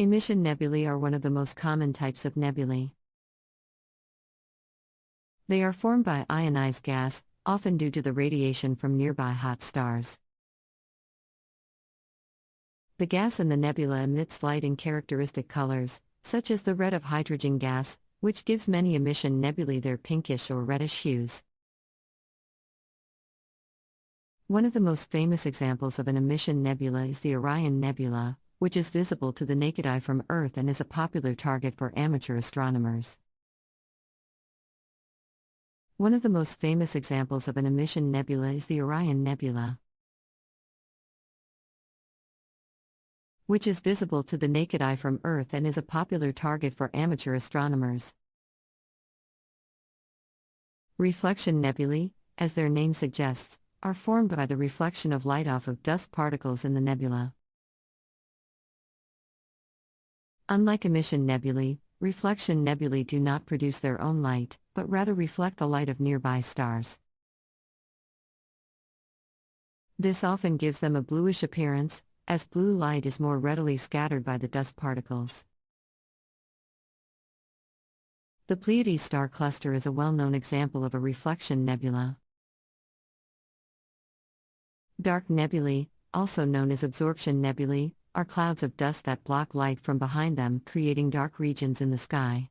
Emission nebulae are one of the most common types of nebulae. They are formed by ionized gas, often due to the radiation from nearby hot stars. The gas in the nebula emits light in characteristic colors, such as the red of hydrogen gas, which gives many emission nebulae their pinkish or reddish hues. One of the most famous examples of an emission nebula is the Orion Nebula, which is visible to the naked eye from Earth and is a popular target for amateur astronomers. One of the most famous examples of an emission nebula is the Orion Nebula, which is visible to the naked eye from Earth and is a popular target for amateur astronomers. Reflection nebulae, as their name suggests, are formed by the reflection of light off of dust particles in the nebula. Unlike emission nebulae, reflection nebulae do not produce their own light, but rather reflect the light of nearby stars. This often gives them a bluish appearance, as blue light is more readily scattered by the dust particles. The Pleiades star cluster is a well-known example of a reflection nebula. Dark nebulae, also known as absorption nebulae, are clouds of dust that block light from behind them, creating dark regions in the sky.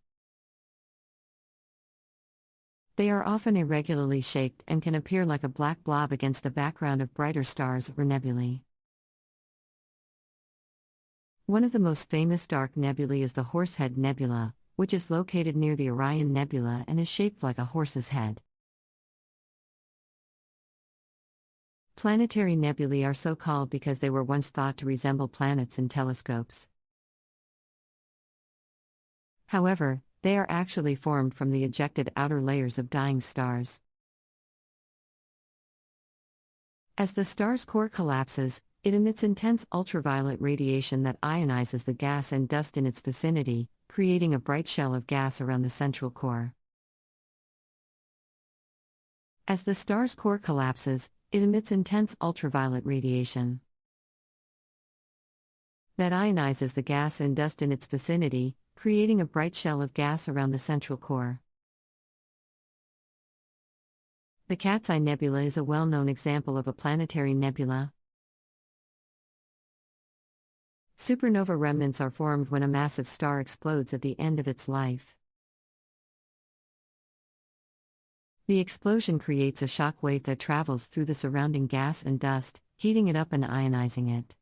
They are often irregularly shaped and can appear like a black blob against a background of brighter stars or nebulae. One of the most famous dark nebulae is the Horsehead Nebula, which is located near the Orion Nebula and is shaped like a horse's head. Planetary nebulae are so called because they were once thought to resemble planets in telescopes. However, they are actually formed from the ejected outer layers of dying stars. As the star's core collapses, it emits intense ultraviolet radiation that ionizes the gas and dust in its vicinity, creating a bright shell of gas around the central core. As the star's core collapses, it emits intense ultraviolet radiation that ionizes the gas and dust in its vicinity, creating a bright shell of gas around the central core. The Cat's Eye Nebula is a well-known example of a planetary nebula. Supernova remnants are formed when a massive star explodes at the end of its life. The explosion creates a shock wave that travels through the surrounding gas and dust, heating it up and ionizing it.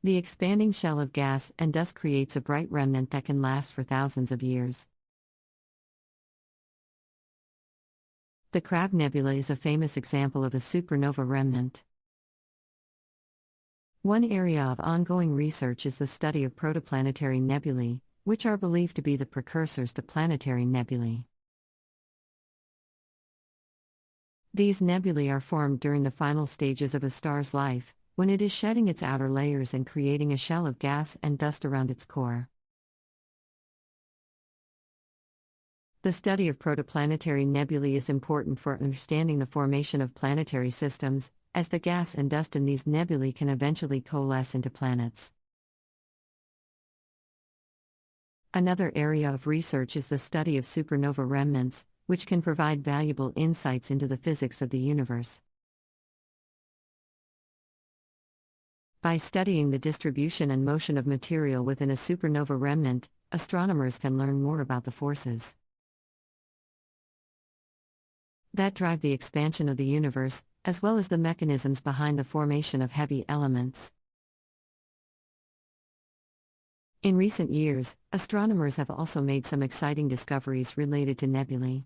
The expanding shell of gas and dust creates a bright remnant that can last for thousands of years. The Crab Nebula is a famous example of a supernova remnant. One area of ongoing research is the study of protoplanetary nebulae, which are believed to be the precursors to planetary nebulae. These nebulae are formed during the final stages of a star's life, when it is shedding its outer layers and creating a shell of gas and dust around its core. The study of protoplanetary nebulae is important for understanding the formation of planetary systems, as the gas and dust in these nebulae can eventually coalesce into planets. Another area of research is the study of supernova remnants, which can provide valuable insights into the physics of the universe. By studying the distribution and motion of material within a supernova remnant, astronomers can learn more about the forces that drive the expansion of the universe, as well as the mechanisms behind the formation of heavy elements. In recent years, astronomers have also made some exciting discoveries related to nebulae.